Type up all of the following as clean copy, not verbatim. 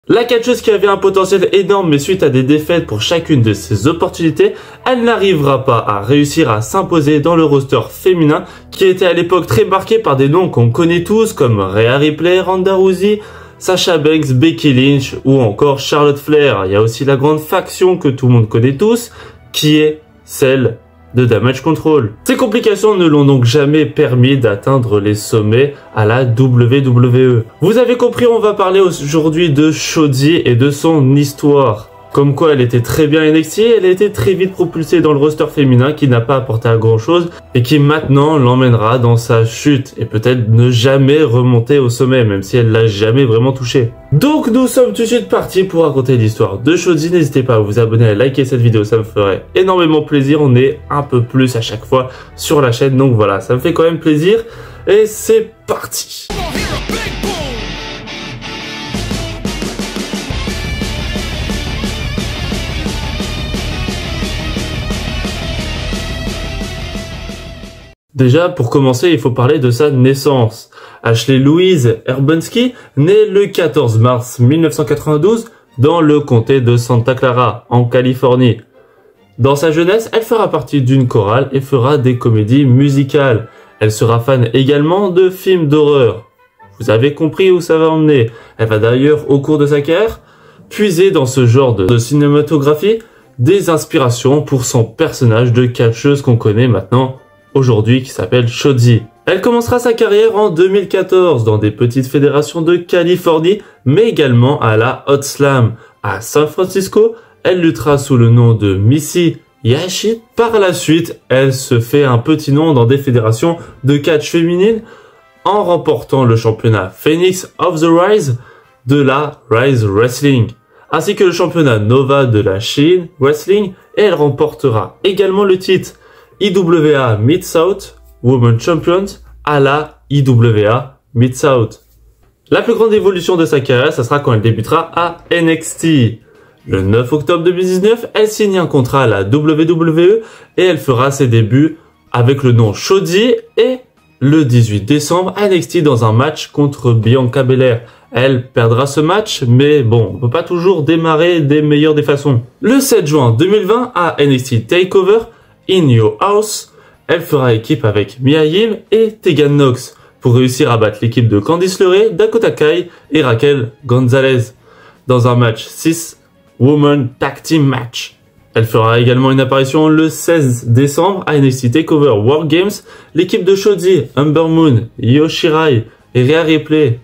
La catcheuse qui avait un potentiel énorme mais suite à des défaites pour chacune de ses opportunités, elle n'arrivera pas à réussir à s'imposer dans le roster féminin qui était à l'époque très marqué par des noms qu'on connaît tous comme Rhea Ripley, Ronda Rousey, Sasha Banks, Becky Lynch ou encore Charlotte Flair. Il y a aussi la grande faction que tout le monde connaît tous qui est celle de Damage Control. Ces complications ne l'ont donc jamais permis d'atteindre les sommets à la WWE. Vous avez compris, on va parler aujourd'hui de Shotzi et de son histoire. Comme quoi elle était très bien NXT, elle a été très vite propulsée dans le roster féminin qui n'a pas apporté à grand chose et qui maintenant l'emmènera dans sa chute et peut-être ne jamais remonter au sommet même si elle l'a jamais vraiment touché. Donc nous sommes tout de suite partis pour raconter l'histoire de Shotzi. N'hésitez pas à vous abonner, à liker cette vidéo, ça me ferait énormément plaisir. On est un peu plus à chaque fois sur la chaîne donc voilà, ça me fait quand même plaisir et c'est parti. Déjà, pour commencer, il faut parler de sa naissance. Ashley Louise Herbensky naît le 14 mars 1992 dans le comté de Santa Clara, en Californie. Dans sa jeunesse, elle fera partie d'une chorale et fera des comédies musicales. Elle sera fan également de films d'horreur. Vous avez compris où ça va emmener. Elle va d'ailleurs, au cours de sa carrière, puiser dans ce genre de cinématographie des inspirations pour son personnage de catcheuse qu'on connaît maintenant aujourd'hui qui s'appelle Shotzi. Elle commencera sa carrière en 2014 dans des petites fédérations de Californie, mais également à la Hot Slam. À San Francisco, elle luttera sous le nom de Missy Yashit. Par la suite, elle se fait un petit nom dans des fédérations de catch féminine en remportant le championnat Phoenix of the Rise de la Rise Wrestling, ainsi que le championnat Nova de la Sheen Wrestling, et elle remportera également le titre IWA Mid-South Women Champions à la IWA Mid-South. La plus grande évolution de sa carrière, ça sera quand elle débutera à NXT. Le 9 octobre 2019, elle signe un contrat à la WWE et elle fera ses débuts avec le nom Shotzi et le 18 décembre à NXT dans un match contre Bianca Belair. Elle perdra ce match, mais bon, on peut pas toujours démarrer des meilleures des façons. Le 7 juin 2020 à NXT TakeOver In Your House, elle fera équipe avec Mia Yim et Tegan Nox pour réussir à battre l'équipe de Candice LeRae, Dakota Kai et Raquel Gonzalez dans un match 6-woman tag team match. Elle fera également une apparition le 16 décembre à NXT TakeOver War Games. L'équipe de Shotzi, Ember Moon, Io Shirai et Rhea Ripley,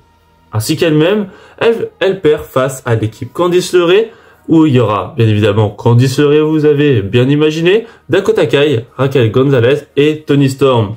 ainsi qu'elle-même, elle perd face à l'équipe Candice LeRae, où il y aura bien évidemment Candice LeRae, vous avez bien imaginé, Dakota Kai, Raquel Gonzalez et Toni Storm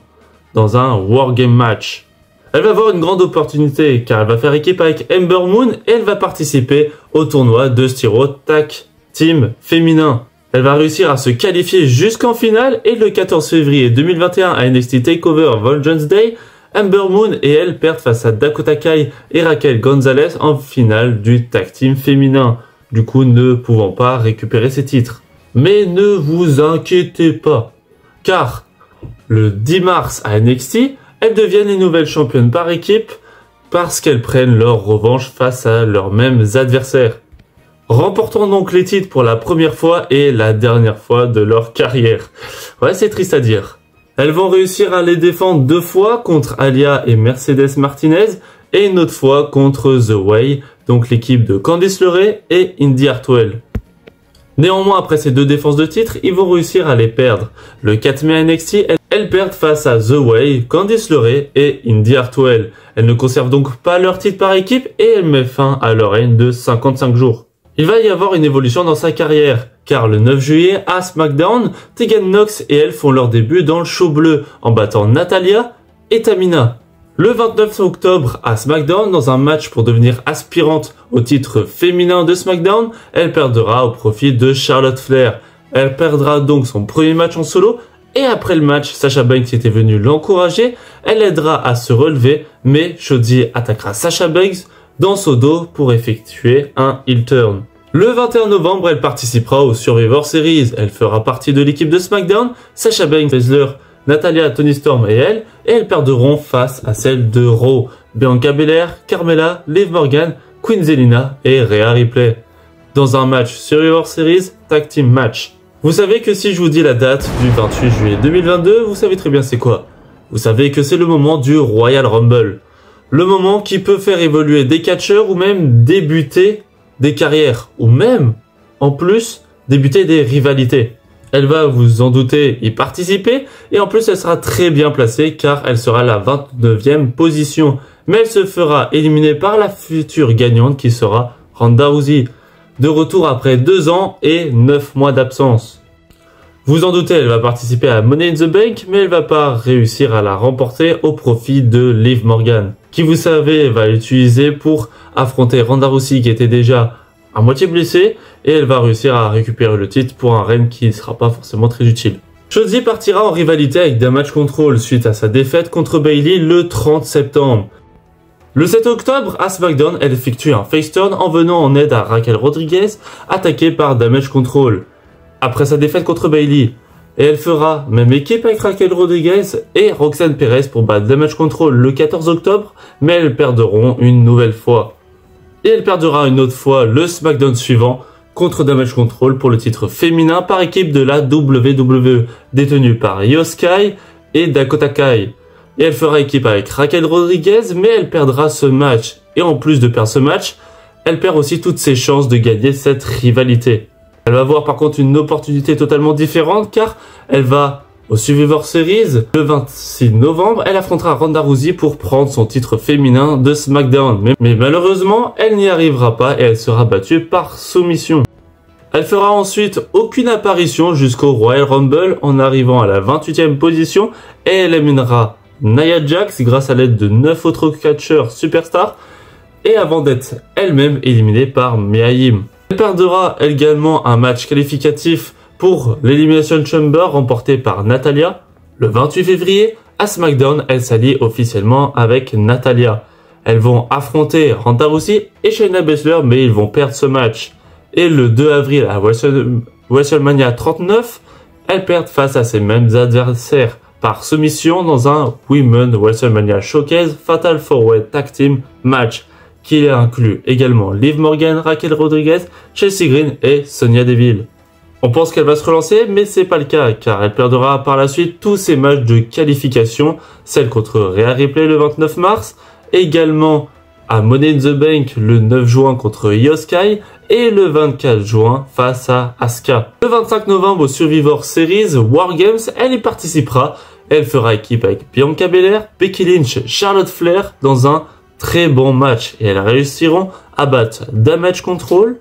dans un Wargame match. Elle va avoir une grande opportunité car elle va faire équipe avec Ember Moon et elle va participer au tournoi de Styro Tag Team féminin. Elle va réussir à se qualifier jusqu'en finale et le 14 février 2021 à NXT TakeOver Vengeance Day, Ember Moon et elle perdent face à Dakota Kai et Raquel Gonzalez en finale du Tag Team féminin, du coup ne pouvant pas récupérer ses titres. Mais ne vous inquiétez pas, car le 10 mars à NXT, elles deviennent les nouvelles championnes par équipe parce qu'elles prennent leur revanche face à leurs mêmes adversaires, remportant donc les titres pour la première fois et la dernière fois de leur carrière. Ouais, c'est triste à dire. Elles vont réussir à les défendre 2 fois contre Alia et Mercedes Martinez et une autre fois contre The Way, donc l'équipe de Candice LeRae et Indy Hartwell. Néanmoins, après ces 2 défenses de titre, ils vont réussir à les perdre. Le 4 mai à NXT, elles perdent face à The Way, Candice LeRae et Indy Hartwell. Elles ne conservent donc pas leur titre par équipe et elles mettent fin à leur règne de 55 jours. Il va y avoir une évolution dans sa carrière, car le 9 juillet à SmackDown, Tegan Nox et elle font leur début dans le show bleu en battant Natalya et Tamina. Le 29 octobre à SmackDown, dans un match pour devenir aspirante au titre féminin de SmackDown, elle perdra au profit de Charlotte Flair. Elle perdra donc son premier match en solo et après le match, Sasha Banks était venue l'encourager, elle aidera à se relever, mais Shotzi attaquera Sasha Banks dans son dos pour effectuer un heel turn. Le 21 novembre, elle participera au Survivor Series. Elle fera partie de l'équipe de SmackDown, Sasha Banks, Baszler, Natalya, Toni Storm et elles perdront face à celle de Raw, Bianca Belair, Carmella, Liv Morgan, Queen Zelina et Rhea Ripley dans un match Survivor Series Tag Team Match. Vous savez que si je vous dis la date du 28 juillet 2022, vous savez très bien c'est quoi. Vous savez que c'est le moment du Royal Rumble. Le moment qui peut faire évoluer des catcheurs ou même débuter des carrières. Ou même, en plus, débuter des rivalités. Elle va, vous en doutez, y participer. Et en plus, elle sera très bien placée car elle sera à la 29e position. Mais elle se fera éliminer par la future gagnante qui sera Ronda Rousey. De retour après 2 ans et 9 mois d'absence. Vous en doutez, elle va participer à Money in the Bank, mais elle va pas réussir à la remporter au profit de Liv Morgan, qui vous savez va l'utiliser pour affronter Ronda Rousey qui était déjà à moitié blessée, et elle va réussir à récupérer le titre pour un règne qui ne sera pas forcément très utile. Shotzi partira en rivalité avec Damage Control suite à sa défaite contre Bayley le 30 septembre. Le 7 octobre, à SmackDown, elle effectue un face turn en venant en aide à Raquel Rodriguez, attaquée par Damage Control, après sa défaite contre Bayley. Et elle fera même équipe avec Raquel Rodriguez et Roxanne Perez pour battre Damage Control le 14 octobre, mais elles perdront une nouvelle fois. Et elle perdra une autre fois le SmackDown suivant contre Damage Control pour le titre féminin par équipe de la WWE, détenue par Io Sky et Dakota Kai. Et elle fera équipe avec Raquel Rodriguez, mais elle perdra ce match. Et en plus de perdre ce match, elle perd aussi toutes ses chances de gagner cette rivalité. Elle va avoir par contre une opportunité totalement différente car elle va au Survivor Series le 26 novembre. Elle affrontera Ronda Rousey pour prendre son titre féminin de SmackDown. Mais malheureusement, elle n'y arrivera pas et elle sera battue par soumission. Elle fera ensuite aucune apparition jusqu'au Royal Rumble en arrivant à la 28e position et elle éliminera Nia Jax grâce à l'aide de 9 autres catcheurs superstars et avant d'être elle-même éliminée par Mia Yim. Elle perdra également un match qualificatif pour l'Elimination Chamber remporté par Natalya. Le 28 février, à SmackDown, elle s'allie officiellement avec Natalya. Elles vont affronter Ronda Rousey et Shayna Baszler, mais ils vont perdre ce match. Et le 2 avril à WrestleMania 39, elles perdent face à ces mêmes adversaires par soumission dans un Women's WrestleMania Showcase Fatal 4-Way Tag Team Match qui inclut également Liv Morgan, Raquel Rodriguez, Chelsea Green et Sonya Deville. On pense qu'elle va se relancer, mais c'est pas le cas, car elle perdra par la suite tous ses matchs de qualification, celle contre Rhea Ripley le 29 mars, également à Money in the Bank le 9 juin contre Io Sky, et le 24 juin face à Asuka. Le 25 novembre au Survivor Series War Games, elle y participera, elle fera équipe avec Bianca Belair, Becky Lynch, Charlotte Flair dans un très bon match, et elles réussiront à battre Damage Control.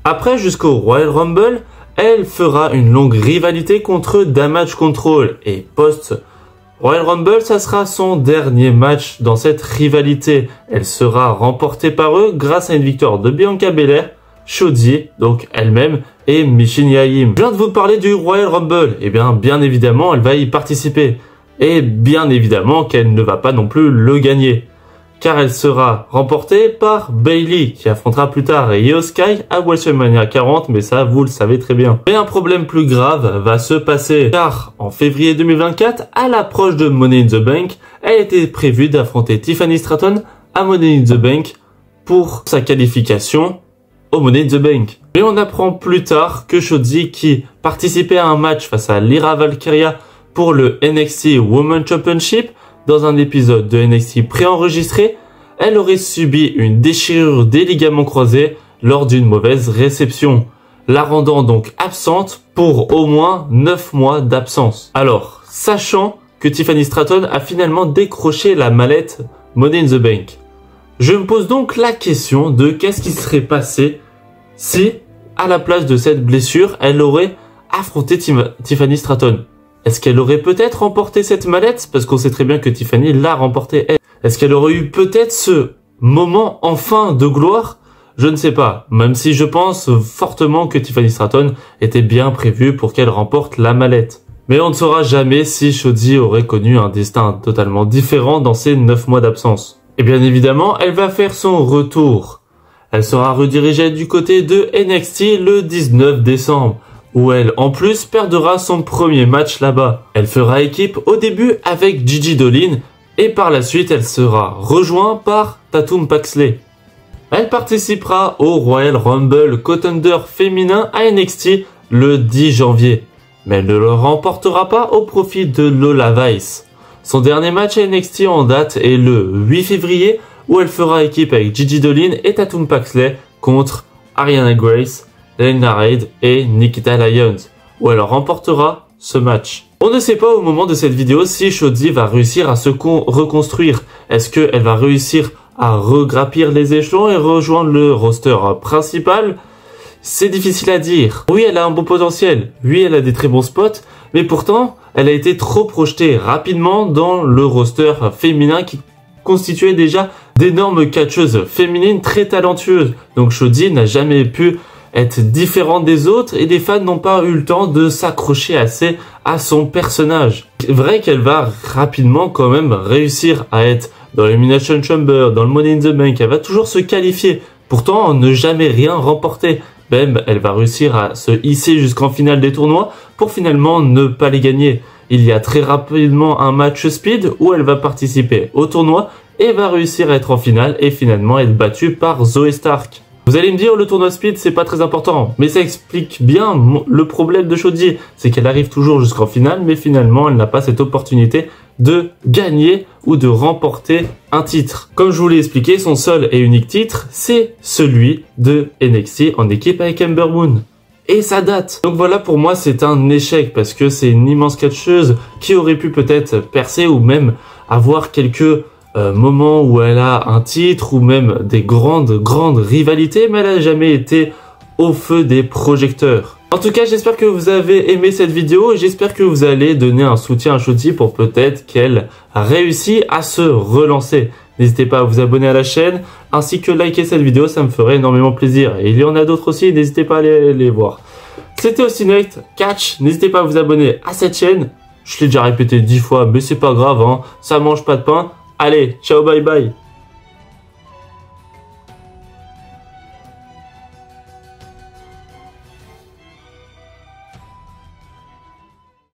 Après, jusqu'au Royal Rumble, elle fera une longue rivalité contre Damage Control. Et post-Royal Rumble, ça sera son dernier match dans cette rivalité. Elle sera remportée par eux grâce à une victoire de Bianca Belair, Shotzi, donc elle-même, et Michin Yahim. Je viens de vous parler du Royal Rumble. Et bien évidemment, elle va y participer. Et bien évidemment qu'elle ne va pas non plus le gagner, car elle sera remportée par Bayley, qui affrontera plus tard Io Sky à WrestleMania 40, mais ça, vous le savez très bien. Mais un problème plus grave va se passer, car en février 2024, à l'approche de Money in the Bank, elle était prévue d'affronter Tiffany Stratton à Money in the Bank pour sa qualification au Money in the Bank. Mais on apprend plus tard que Shotzi, qui participait à un match face à Lyra Valkyria pour le NXT Women's Championship, dans un épisode de NXT préenregistré, elle aurait subi une déchirure des ligaments croisés lors d'une mauvaise réception, la rendant donc absente pour au moins 9 mois d'absence. Alors, sachant que Tiffany Stratton a finalement décroché la mallette Money in the Bank, je me pose donc la question de qu'est-ce qui serait passé si, à la place de cette blessure, elle aurait affronté Tiffany Stratton. Est-ce qu'elle aurait peut-être remporté cette mallette? Parce qu'on sait très bien que Tiffany l'a remportée elle. Est-ce qu'elle aurait eu peut-être ce moment enfin de gloire? Je ne sais pas, même si je pense fortement que Tiffany Stratton était bien prévue pour qu'elle remporte la mallette. Mais on ne saura jamais si Shotzi aurait connu un destin totalement différent dans ses 9 mois d'absence. Et bien évidemment, elle va faire son retour. Elle sera redirigée du côté de NXT le 19 décembre. Où elle, en plus, perdra son premier match là-bas. Elle fera équipe au début avec Gigi Dolin, et par la suite, elle sera rejointe par Tatum Paxley. Elle participera au Royal Rumble Contender féminin à NXT le 10 janvier. Mais elle ne le remportera pas au profit de Lola Vice. Son dernier match à NXT en date est le 8 février où elle fera équipe avec Gigi Dolin et Tatum Paxley contre Ariana Grace, Lena Reid et Nikita Lyons, où elle remportera ce match. On ne sait pas au moment de cette vidéo si Shotzi va réussir à se reconstruire. Est-ce qu'elle va réussir à regrappir les échelons et rejoindre le roster principal? C'est difficile à dire. Oui, elle a un bon potentiel. Oui, elle a des très bons spots. Mais pourtant, elle a été trop projetée rapidement dans le roster féminin qui constituait déjà d'énormes catcheuses féminines très talentueuses. Donc Shotzi n'a jamais pu être différente des autres et les fans n'ont pas eu le temps de s'accrocher assez à son personnage. C'est vrai qu'elle va rapidement quand même réussir à être dans l'Elimination Chamber, dans le Money in the Bank. Elle va toujours se qualifier. Pourtant, ne jamais rien remporter. Même, elle va réussir à se hisser jusqu'en finale des tournois pour finalement ne pas les gagner. Il y a très rapidement un match speed où elle va participer au tournoi et va réussir à être en finale et finalement être battue par Zoey Stark. Vous allez me dire, le tournoi speed, c'est pas très important, mais ça explique bien le problème de Shotzi, c'est qu'elle arrive toujours jusqu'en finale, mais finalement, elle n'a pas cette opportunité de gagner ou de remporter un titre. Comme je vous l'ai expliqué, son seul et unique titre, c'est celui de NXT en équipe avec Ember Moon. Et ça date. Donc voilà, pour moi, c'est un échec parce que c'est une immense catcheuse qui aurait pu peut-être percer ou même avoir quelques moments où elle a un titre ou même des grandes rivalités, mais elle n'a jamais été au feu des projecteurs. En tout cas, j'espère que vous avez aimé cette vidéo et j'espère que vous allez donner un soutien à Shotzi pour peut-être qu'elle réussisse à se relancer. N'hésitez pas à vous abonner à la chaîne ainsi que liker cette vidéo, ça me ferait énormément plaisir. Et il y en a d'autres aussi, n'hésitez pas à aller les voir. C'était Austinate Catch, n'hésitez pas à vous abonner à cette chaîne. Je l'ai déjà répété 10 fois, mais c'est pas grave, hein, ça mange pas de pain. Allez, ciao, bye bye.